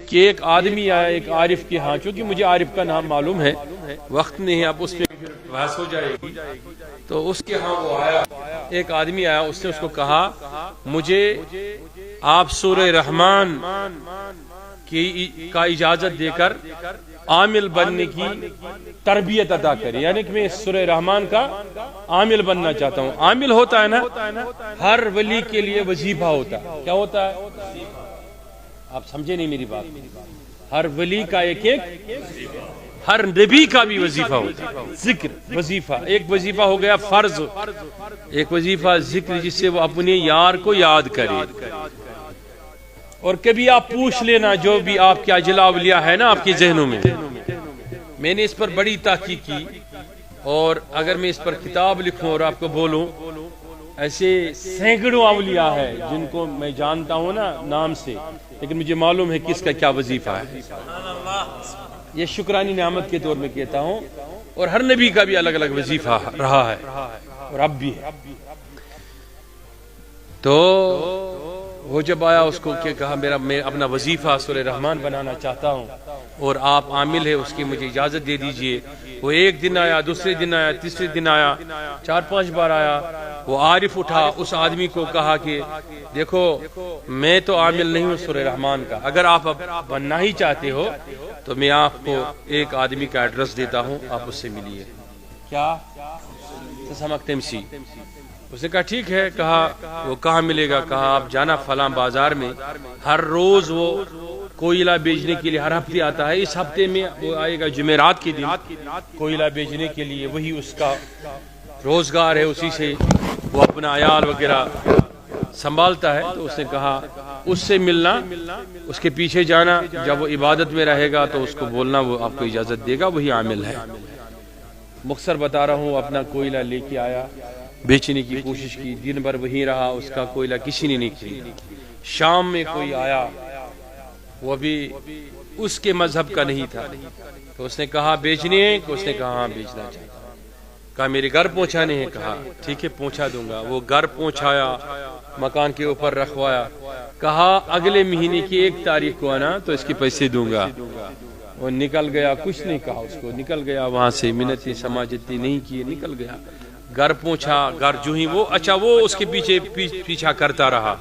کہ ایک آدمی آیا ایک عارف کے ہاں، چونکہ مجھے عارف کا نام معلوم ہے، وقت نہیں ہے اب اس پہ بحث ہو جائے گی، تو اس کے ہاں وہ آیا، ایک آدمی آیا، اس نے اس کو کہا مجھے آپ سورہ رحمان کا اجازت دے کر عامل بننے کی تربیت عطا کرے، یعنی کہ میں سورہ رحمان کا عامل بننا چاہتا ہوں۔ عامل ہوتا ہے نا، ہر ولی کے لیے وظیفہ ہوتا ہے، کیا ہوتا ہے؟ آپ سمجھے نہیں میری بات؟ ہر ولی کا ایک ہر نبی کا بھی وظیفہ ہوتا ہے، ذکر وظیفہ، ایک وظیفہ ہو گیا فرض، ایک وظیفہ ذکر جس سے وہ اپنے یار کو یاد کرے۔ اور کبھی آپ پوچھ لینا جو بھی آپ کے اجلا اولیاء ہے نا آپ کے ذہنوں میں نے اس پر بڑی تحقیق کی، اور اگر میں اس پر کتاب لکھوں اور آپ کو بولوں، ایسے سینکڑوں اولیاء ہے جن کو میں جانتا ہوں نا نام سے، لیکن مجھے معلوم ہے کس کا کیا وظیفہ ہے۔ یہ شکرانی نعمت کے طور میں کہتا ہوں، اور ہر نبی کا بھی الگ الگ وظیفہ رہا ہے اور اب بھی ہے۔ تو وہ جب آیا اس کو کہا میں اپنا وظیفہ سورہ رحمان بنانا چاہتا ہوں اور آپ عامل ہے، اس کی مجھے اجازت دے دیجئے۔ وہ ایک دن آیا، دوسرے دن آیا، تیسرے دن آیا، 4-5 بار آیا۔ وہ عارف اٹھا، اس آدمی کو کہا کہ دیکھو میں تو عامل نہیں ہوں سورہ رحمان کا، اگر آپ اب بننا ہی چاہتے ہو تو میں آپ کو ایک آدمی کا ایڈریس دیتا ہوں، آپ اس سے ملیے۔ کیا سمک تمسی؟ اس نے کہا ٹھیک ہے۔ کہا وہ کہاں ملے گا؟ کہا آپ جانا فلاں بازار میں، ہر روز وہ کوئلہ بیچنے کے لیے ہر ہفتے آتا ہے، اس ہفتے میں وہ آئے گا جمعرات کے دن کوئلہ بیچنے کے لیے، وہی اس کا روزگار ہے، اسی سے وہ اپنا عیال وغیرہ سنبھالتا ہے۔ تو اس نے کہا اس سے ملنا، اس کے پیچھے جانا، جب وہ عبادت میں رہے گا تو اس کو بولنا، وہ آپ کو اجازت دے گا، وہی عامل ہے۔ مختصر بتا رہا ہوں، اپنا کوئلہ لے کے آیا، بیچنے کی کوشش کی، دن بھر وہیں رہا، اس کا کوئلہ کسی نے نہیں خریدا۔ شام میں کوئی آیا، وہ بھی اس کے مذہب کا نہیں تھا، تو اس نے کہا بیچنے ہیں؟ اس نے کہا ہاں بیچنا چاہتا ہوں۔ کہا میرے گھر پہنچانے ہیں؟ کہا ٹھیک ہے پہنچا دوں گا۔ وہ گھر پہنچایا، مکان کے اوپر رکھوایا، کہا اگلے مہینے کی 1 تاریخ کو آنا تو اس کے پیسے دوں گا۔ وہ نکل گیا، کچھ نہیں کہا اس کو، نکل گیا وہاں سے، منتیں سماجتی نہیں کی، نکل گیا۔ گھر پہنچا، گھر جو ہی وہ اس کے پیچھا کرتا رہا۔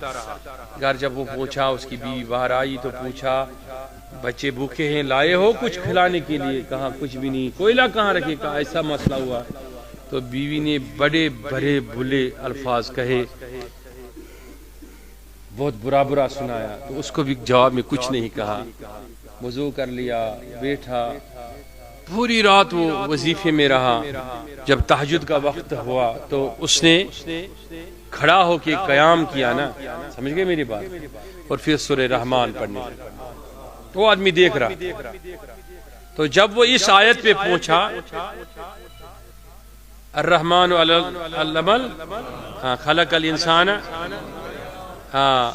گھر جب وہ پہنچا، اس کی بیوی باہر آئی تو پوچھا بچے بھوکے ہیں، لائے ہو کچھ کھلانے کے لیے؟ کہا کچھ بھی نہیں۔ کوئلہ کہاں رکھے؟ کہا ایسا مسئلہ ہوا۔ تو بیوی نے بڑے بڑے بھلے الفاظ کہے، بہت برا سنایا، تو اس کو بھی جواب میں کچھ نہیں کہا۔ وضو کر لیا، بیٹھا، پوری رات وہ وظیفے میں رہا۔ جب تہجد کا وقت ہوا تو اس نے کھڑا ہو کے قیام کیا نا، سمجھ گئے میری بات، اور پھر سورہ رحمان پڑھنے لگا۔ وہ آدمی دیکھ رہا، تو جب وہ اس آیت پہ پہنچا، الرحمن علم خلق الانسان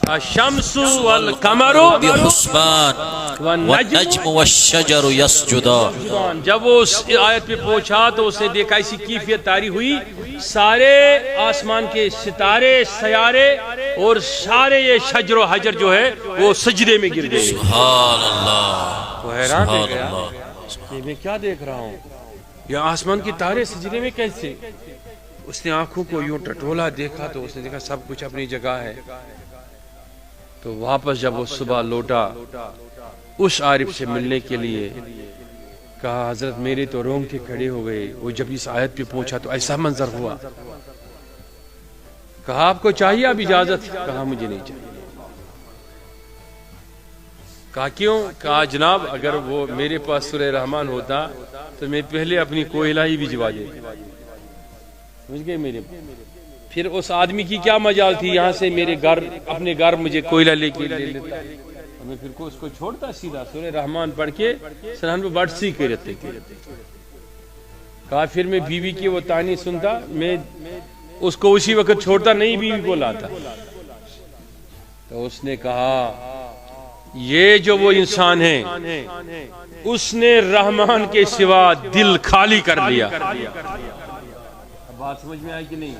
الشمس والقمر بحسبان والنجم والشجر يسجدان۔ جب وہ اس آیت پہ پہنچا تو اس نے دیکھا ایسی کیفیت طاری ہوئی، سارے آسمان کے ستارے، سیارے اور سارے یہ شجر و حجر جو ہے وہ سجدے میں گر گئے۔ سبحان اللہ، وہ حیران ہو گیا کہ میں کیا دیکھ رہا ہوں، یہ آسمان کی تارے سجدے میں کیسے؟ اس نے آنکھوں کو یوں ٹٹولا، دیکھا تو اس نے دیکھا سب کچھ اپنی جگہ ہے۔ تو واپس جب وہ صبح لوٹا اس عارف سے ملنے کے لیے، کہا حضرت میرے تو رونگٹے کھڑے ہو گئے، وہ جب اس آیت پہ پہنچا تو ایسا منظر ہوا۔ کہا آپ کو چاہیے اب اجازت؟ کہا مجھے نہیں چاہیے۔ کہا کیوں؟ کہا جناب اگر وہ میرے پاس سورہ رحمان ہوتا تو میں پہلے اپنی کوئلہ ہی بھجوا دیتا۔ سمجھ گئے میرے؟ پھر اس آدمی کی کیا مجال تھی یہاں سے میرے گھر، اپنے گھر مجھے کوئلہ لے کے لے لیتا، میں پھر کو اس کو چھوڑتا، سیدھا سورہ رحمان پڑھ کے سنان پہ بڑھسی کے رہتے۔ کہا پھر میں بیوی کی وہ تانی سنتا، میں اس کو اسی وقت چھوڑتا نہیں، بیوی کو لاتا۔ تو اس نے کہا یہ جو وہ انسان ہے اس نے رحمان کے سوا دل خالی کر لیا۔ بات سمجھ میں آئی کہ نہیں؟